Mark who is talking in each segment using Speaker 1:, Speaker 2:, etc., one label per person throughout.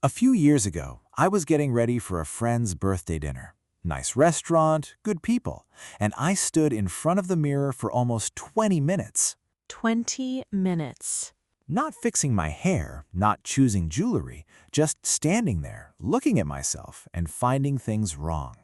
Speaker 1: A few years ago, I was getting ready for a friend's birthday dinner. Nice restaurant, good people, and I stood in front of the mirror for almost 20 minutes.
Speaker 2: 20 minutes.
Speaker 1: Not fixing my hair, not choosing jewelry, just standing there, looking at myself and finding things wrong.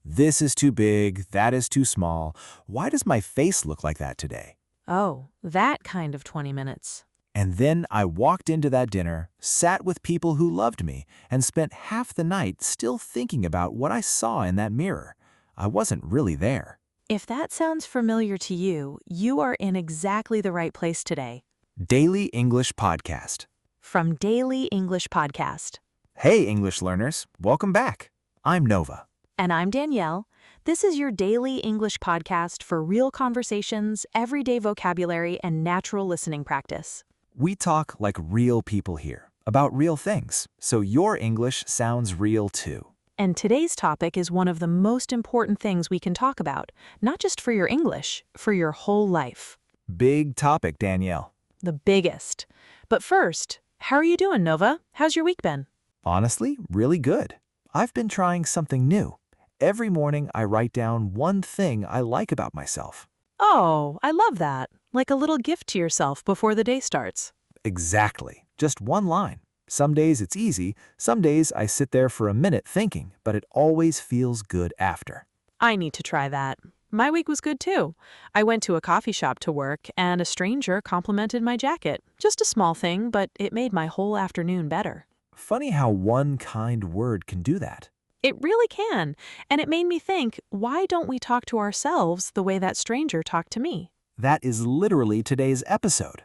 Speaker 1: This is too big, that is too small. Why does my face look like that today?
Speaker 2: Oh, that kind of 20 minutes.
Speaker 1: And then I walked into that dinner, sat with people who loved me, and spent half the night still thinking about what I saw in that mirror. I wasn't really there.
Speaker 2: If that sounds familiar to you, you are in exactly the right place today.
Speaker 1: Daily English Podcast.
Speaker 2: From Daily English Podcast.
Speaker 1: Hey, English learners, welcome back. I'm Nova.
Speaker 2: And I'm Danielle. This is your daily English podcast for real conversations, everyday vocabulary, and natural listening practice.
Speaker 1: We talk like real people here, about real things, so your English sounds real too.
Speaker 2: And today's topic is one of the most important things we can talk about, not just for your English, for your whole life.
Speaker 1: Big topic, Danielle.
Speaker 2: The biggest. But first, how are you doing, Nova? How's your week been?
Speaker 1: Honestly, really good. I've been trying something new. Every morning I write down one thing I like about myself.
Speaker 2: Oh, I love that. Like a little gift to yourself before the day starts.
Speaker 1: Exactly. Just one line. Some days it's easy, some days I sit there for a minute thinking, but it always feels good after.
Speaker 2: I need to try that. My week was good too. I went to a coffee shop to work, and a stranger complimented my jacket. Just a small thing, but it made my whole afternoon better.
Speaker 1: Funny how one kind word can do that.
Speaker 2: It really can. And it made me think, why don't we talk to ourselves the way that stranger talked to me?
Speaker 1: That is literally today's episode.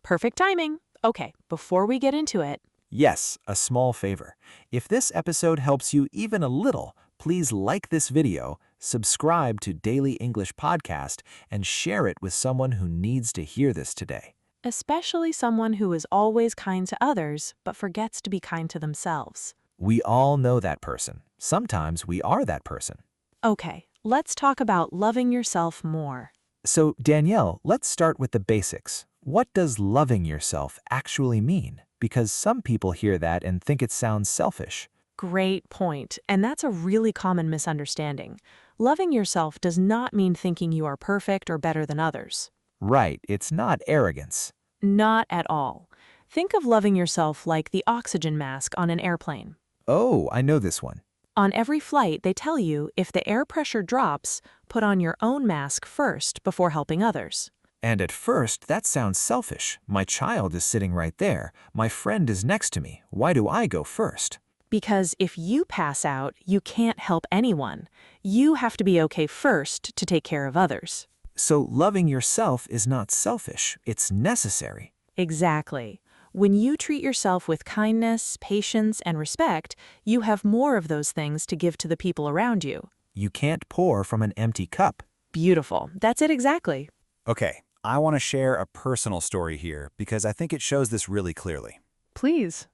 Speaker 2: Perfect timing. Okay, before we get into it,
Speaker 1: Yes, a small favor. If this episode helps you even a little, please like this video, subscribe to Daily English Podcast, and share it with someone who needs to hear this today.
Speaker 2: especially someone who is always kind to others but forgets to be kind to themselves.
Speaker 1: We all know that person. Sometimes we are that person.
Speaker 2: Okay, let's talk about loving yourself more.
Speaker 1: So, Danielle, let's start with the basics. What does loving yourself actually mean? Because some people hear that and think it sounds selfish.
Speaker 2: Great point, and that's a really common misunderstanding. Loving yourself does not mean thinking you are perfect or better than others.
Speaker 1: Right, it's not arrogance.
Speaker 2: Not at all. Think of loving yourself like the oxygen mask on an airplane.
Speaker 1: Oh, I know this one.
Speaker 2: On every flight, they tell you if the air pressure drops, put on your own mask first before helping others.
Speaker 1: And at first, that sounds selfish. My child is sitting right there. My friend is next to me. Why do I go first?
Speaker 2: Because if you pass out, you can't help anyone. You have to be okay first to take care of others.
Speaker 1: So loving yourself is not selfish. It's necessary.
Speaker 2: Exactly. When you treat yourself with kindness, patience, and respect, you have more of those things to give to the people around you.
Speaker 1: You can't pour from an empty cup.
Speaker 2: Beautiful. That's it exactly.
Speaker 3: Okay, I want to share a personal story here because I think it shows this really clearly.
Speaker 2: Please.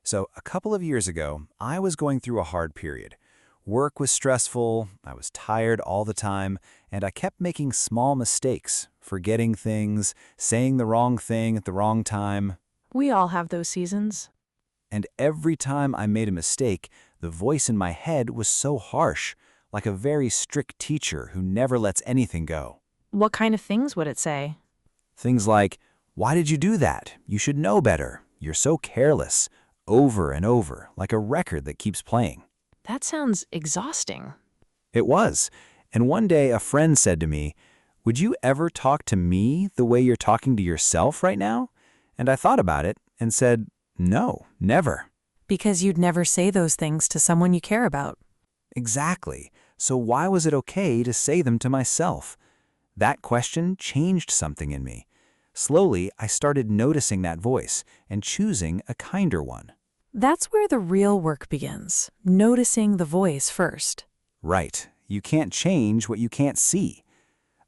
Speaker 3: So, a couple of years ago, I was going through a hard period. Work was stressful, I was tired all the time, and I kept making small mistakes, forgetting things, saying the wrong thing at the wrong time.
Speaker 2: We all have those seasons.
Speaker 3: And every time I made a mistake, the voice in my head was so harsh, like a very strict teacher who never lets anything go.
Speaker 2: What kind of things would it say?
Speaker 3: Things like, "Why did you do that? You should know better. You're so careless." Over and over, like a record that keeps playing.
Speaker 2: That sounds exhausting.
Speaker 3: It was. And one day a friend said to me, "Would you ever talk to me the way you're talking to yourself right now?" And I thought about it and said, "No, never."
Speaker 2: Because you'd never say those things to someone you care about.
Speaker 3: Exactly. So why was it okay to say them to myself? That question changed something in me. Slowly, I started noticing that voice and choosing a kinder one.
Speaker 2: That's where the real work begins, noticing the voice first.
Speaker 3: Right. You can't change what you can't see.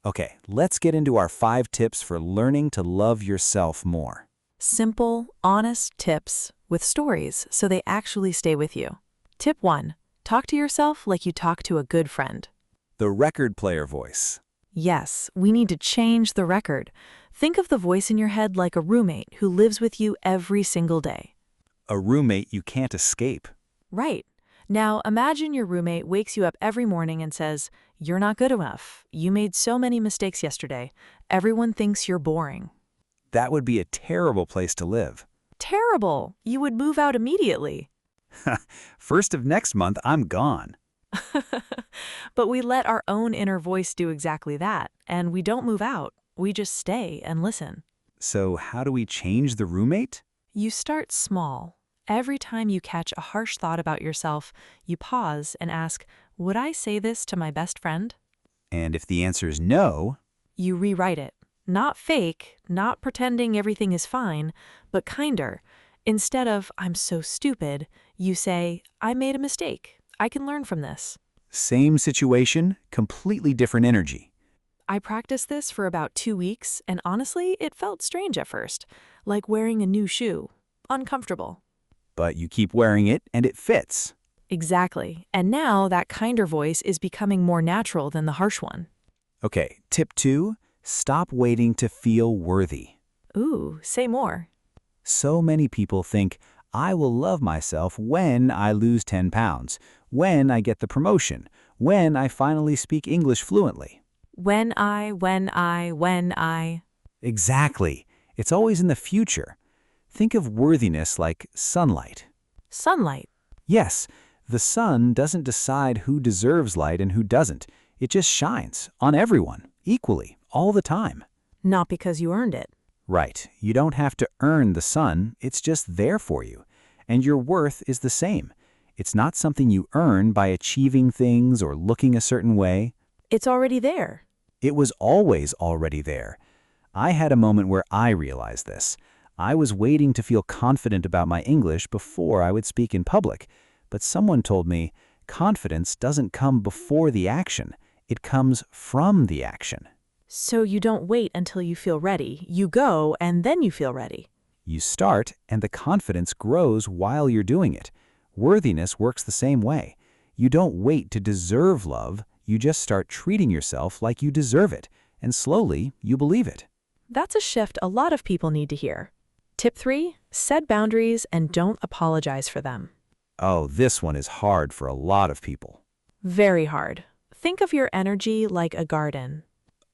Speaker 3: Okay, let's get into our 5 tips for learning to love yourself more.
Speaker 2: Simple, honest tips with stories so they actually stay with you. Tip 1. Talk to yourself like you talk to a good friend.
Speaker 3: The record player voice.
Speaker 2: Yes, we need to change the record. Think of the voice in your head like a roommate who lives with you every single day.
Speaker 3: A roommate you can't escape.
Speaker 2: Right. Now, imagine your roommate wakes you up every morning and says, "You're not good enough. You made so many mistakes yesterday. Everyone thinks you're boring."
Speaker 3: That would be a terrible place to live.
Speaker 2: Terrible. You would move out immediately.
Speaker 3: First of next month, I'm gone.
Speaker 2: But we let our own inner voice do exactly that, and we don't move out. We just stay and listen.
Speaker 3: So how do we change the roommate?
Speaker 2: You start small. Every time you catch a harsh thought about yourself, you pause and ask, "Would I say this to my best friend?"
Speaker 3: And if the answer is no,
Speaker 2: You rewrite it. Not fake, not pretending everything is fine, but kinder. Instead of, "I'm so stupid," you say, "I made a mistake. I can learn from this."
Speaker 3: same situation, completely different energy.
Speaker 2: I practiced this for about 2 weeks, and honestly, it felt strange at first, like wearing a new shoe. Uncomfortable.
Speaker 3: But you keep wearing it and it fits.
Speaker 2: Exactly. And now that kinder voice is becoming more natural than the harsh one.
Speaker 3: Okay, tip 2, stop waiting to feel worthy.
Speaker 2: Ooh, say more.
Speaker 3: So many people think, I will love myself when I lose 10 pounds, when I get the promotion, when I finally speak English fluently.
Speaker 2: When I.
Speaker 3: Exactly. It's always in the future. Think of worthiness like sunlight.
Speaker 2: Sunlight.
Speaker 3: Yes, the sun doesn't decide who deserves light and who doesn't. It just shines on everyone, equally, all the time.
Speaker 2: Not because you earned it.
Speaker 3: Right. You don't have to earn the sun. It's just there for you. And your worth is the same. It's not something you earn by achieving things or looking a certain way.
Speaker 2: It's already there.
Speaker 3: It was always already there. I had a moment where I realized this. I was waiting to feel confident about my English before I would speak in public. But someone told me, confidence doesn't come before the action. It comes from the action.
Speaker 2: So you don't wait until you feel ready. You go, and then you feel ready.
Speaker 3: You start, and the confidence grows while you're doing it. Worthiness works the same way. You don't wait to deserve love. You just start treating yourself like you deserve it, and slowly you believe it.
Speaker 2: That's a shift a lot of people need to hear. Tip 3, set boundaries and don't apologize for them.
Speaker 3: Oh, this one is hard for a lot of people.
Speaker 2: Very hard. Think of your energy like a garden.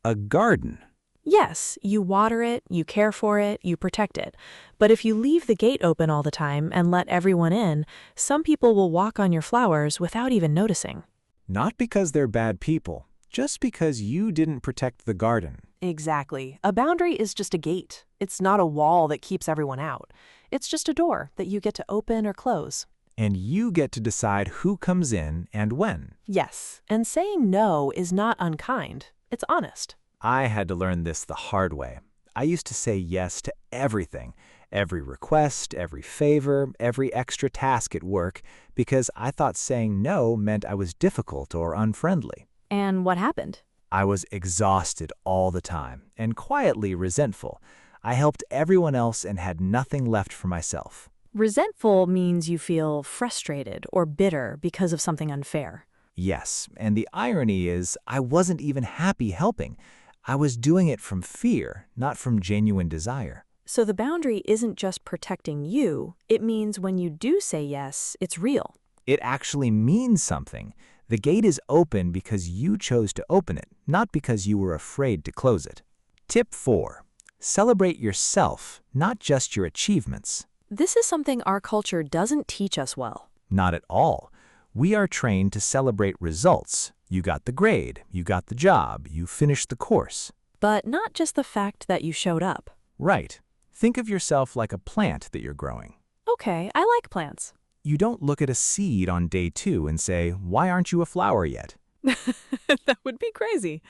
Speaker 3: A garden.
Speaker 2: Yes, you water it, you care for it, you protect it. But if you leave the gate open all the time and let everyone in, some people will walk on your flowers without even noticing.
Speaker 1: Not because they're bad people, just because you didn't protect the garden.
Speaker 4: Exactly. A boundary is just a gate. It's not a wall that keeps everyone out. It's just a door that you get to open or close.
Speaker 1: And you get to decide who comes in and when.
Speaker 4: Yes, and saying no is not unkind. It's honest.
Speaker 1: I had to learn this the hard way. I used to say yes to everything, every request, every favor, every extra task at work, because I thought saying no meant I was difficult or unfriendly.
Speaker 2: And what happened?
Speaker 1: I was exhausted all the time and quietly resentful. I helped everyone else and had nothing left for myself.
Speaker 2: Resentful means you feel frustrated or bitter because of something unfair.
Speaker 1: Yes, and the irony is I wasn't even happy helping. I was doing it from fear, not from genuine desire.
Speaker 2: So the boundary isn't just protecting you. It means when you do say yes, it's real.
Speaker 1: It actually means something. The gate is open because you chose to open it, not because you were afraid to close it. Tip 4. Celebrate yourself, not just your achievements.
Speaker 2: This is something our culture doesn't teach us well.
Speaker 1: Not at all. We are trained to celebrate results. You got the grade, you got the job, you finished the course.
Speaker 2: But not just the fact that you showed up.
Speaker 1: Right. Think of yourself like a plant that you're growing.
Speaker 2: Okay, I like plants.
Speaker 1: You don't look at a seed on day 2 and say, why aren't you a flower yet?
Speaker 2: That would be crazy.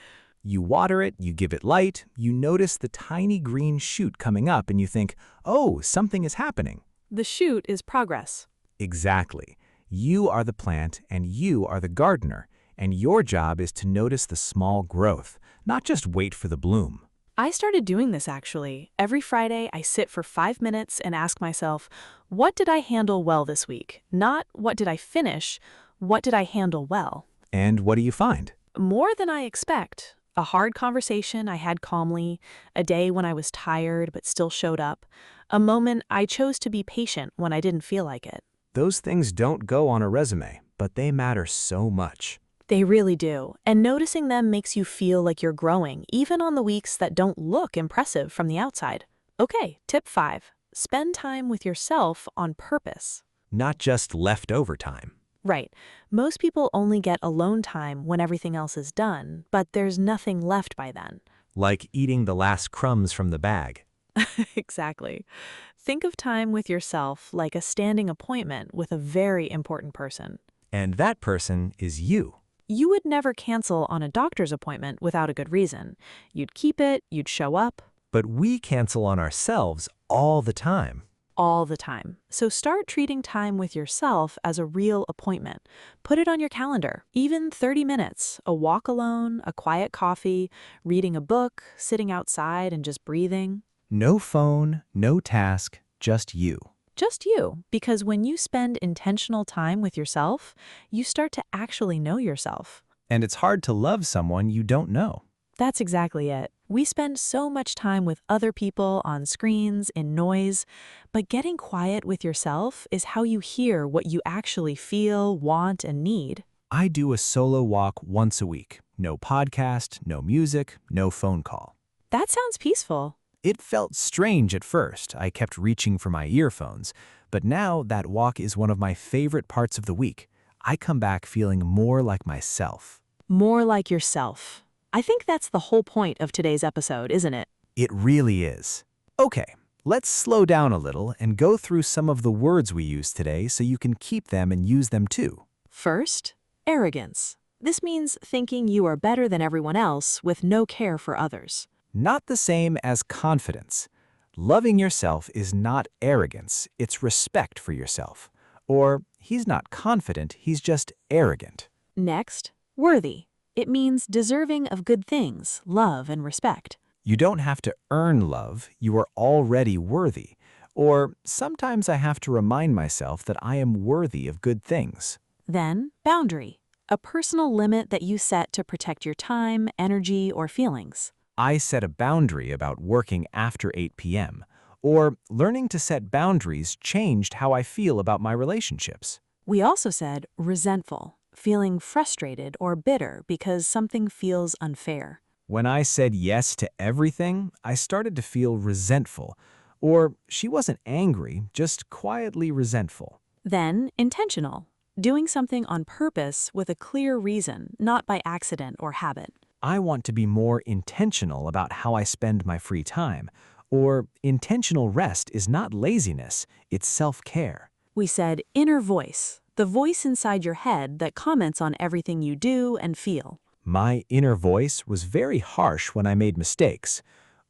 Speaker 1: You water it, you give it light, you notice the tiny green shoot coming up and you think, oh, something is happening.
Speaker 2: The shoot is progress.
Speaker 1: Exactly. You are the plant and you are the gardener, and your job is to notice the small growth, not just wait for the bloom.
Speaker 2: I started doing this actually. Every Friday, I sit for 5 minutes and ask myself, what did I handle well this week? Not what did I finish, what did I handle well?
Speaker 1: And what do you find?
Speaker 2: More than I expect. A hard conversation I had calmly, a day when I was tired but still showed up, a moment I chose to be patient when I didn't feel like it.
Speaker 3: Those things don't go on a resume, but they matter so much.
Speaker 2: They really do, and noticing them makes you feel like you're growing, even on the weeks that don't look impressive from the outside. Okay, tip 5. Spend time with yourself on purpose.
Speaker 3: Not just leftover time.
Speaker 2: Right. Most people only get alone time when everything else is done, but there's nothing left by then.
Speaker 3: Like eating the last crumbs from the bag.
Speaker 2: Exactly. Think of time with yourself like a standing appointment with a very important person.
Speaker 3: And that person is you.
Speaker 2: You would never cancel on a doctor's appointment without a good reason. You'd keep it, you'd show up.
Speaker 3: But we cancel on ourselves all the time.
Speaker 2: All the time. So start treating time with yourself as a real appointment. Put it on your calendar, even 30 minutes, a walk alone, a quiet coffee, reading a book, sitting outside and just breathing.
Speaker 1: No phone, no task, just you.
Speaker 2: Just you, because when you spend intentional time with yourself, you start to actually know yourself.
Speaker 1: And it's hard to love someone you don't know.
Speaker 2: That's exactly it. We spend so much time with other people on screens, in noise, but getting quiet with yourself is how you hear what you actually feel, want, and need.
Speaker 1: I do a solo walk once a week. No podcast, no music, no phone call.
Speaker 2: That sounds peaceful.
Speaker 1: It felt strange at first. I kept reaching for my earphones, but now that walk is one of my favorite parts of the week. I come back feeling more like myself.
Speaker 2: More like yourself. I think that's the whole point of today's episode, isn't it?
Speaker 1: It really is. Okay, let's slow down a little and go through some of the words we use today so you can keep them and use them too.
Speaker 2: First, arrogance. This means thinking you are better than everyone else with no care for others.
Speaker 1: Not the same as confidence. Loving yourself is not arrogance, it's respect for yourself. Or, he's not confident, he's just arrogant.
Speaker 2: Next, worthy. It means deserving of good things, love and respect.
Speaker 1: You don't have to earn love, you are already worthy. Or, sometimes I have to remind myself that I am worthy of good things.
Speaker 2: Then, boundary. A personal limit that you set to protect your time, energy, or feelings.
Speaker 1: I set a boundary about working after 8 p.m. Or, learning to set boundaries changed how I feel about my relationships.
Speaker 2: We also said resentful. Feeling frustrated or bitter because something feels unfair.
Speaker 1: When I said yes to everything, I started to feel resentful. Or she wasn't angry, just quietly resentful.
Speaker 2: Then, intentional. Doing something on purpose with a clear reason, not by accident or habit.
Speaker 1: I want to be more intentional about how I spend my free time. Or intentional rest is not laziness, it's self-care.
Speaker 2: We said inner voice. The voice inside your head that comments on everything you do and feel.
Speaker 1: My inner voice was very harsh when I made mistakes.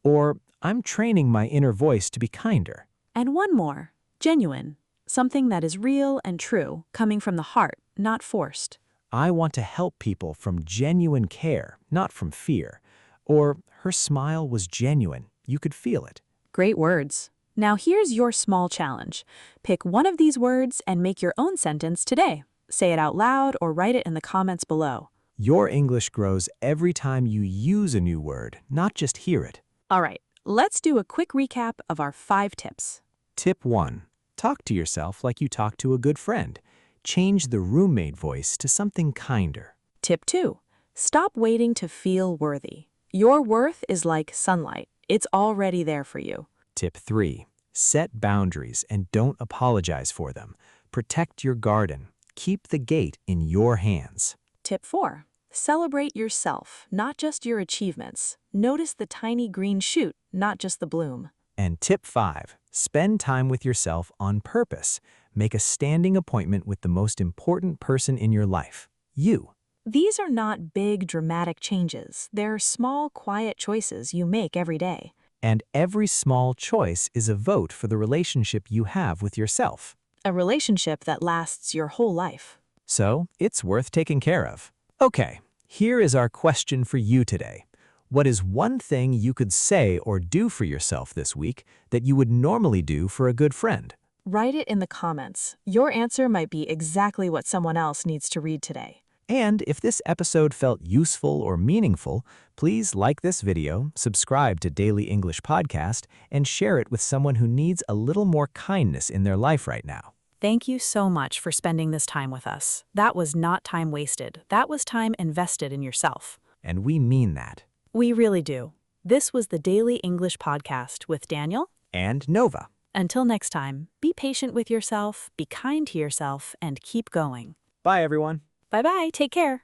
Speaker 1: Or, I'm training my inner voice to be kinder.
Speaker 2: And one more, genuine. Something that is real and true, coming from the heart, not forced.
Speaker 1: I want to help people from genuine care, not from fear. Or, her smile was genuine. You could feel it.
Speaker 2: Great words. Now here's your small challenge. Pick one of these words and make your own sentence today. Say it out loud or write it in the comments below.
Speaker 1: Your English grows every time you use a new word, not just hear it.
Speaker 2: All right, let's do a quick recap of our 5 tips.
Speaker 1: Tip 1. Talk to yourself like you talk to a good friend. Change the roommate voice to something kinder.
Speaker 2: Tip 2. Stop waiting to feel worthy. Your worth is like sunlight. It's already there for you.
Speaker 1: Tip 3. Set boundaries and don't apologize for them. Protect your garden. Keep the gate in your hands.
Speaker 2: Tip 4. Celebrate yourself, not just your achievements. Notice the tiny green shoot, not just the bloom.
Speaker 1: And tip 5. Spend time with yourself on purpose. Make a standing appointment with the most important person in your life, you.
Speaker 2: These are not big, dramatic changes. They're small, quiet choices you make every day.
Speaker 1: And every small choice is a vote for the relationship you have with yourself.
Speaker 2: A relationship that lasts your whole life.
Speaker 1: So, it's worth taking care of. Okay, here is our question for you today. What is one thing you could say or do for yourself this week that you would normally do for a good friend?
Speaker 2: Write it in the comments. Your answer might be exactly what someone else needs to read today.
Speaker 1: And if this episode felt useful or meaningful, please like this video, subscribe to Daily English Podcast, and share it with someone who needs a little more kindness in their life right now.
Speaker 2: Thank you so much for spending this time with us. That was not time wasted. That was time invested in yourself.
Speaker 1: And we mean that.
Speaker 2: We really do. This was the Daily English Podcast with Daniel
Speaker 1: And Nova.
Speaker 2: Until next time, be patient with yourself, be kind to yourself, and keep going.
Speaker 1: Bye, everyone.
Speaker 2: Bye-bye. Take care.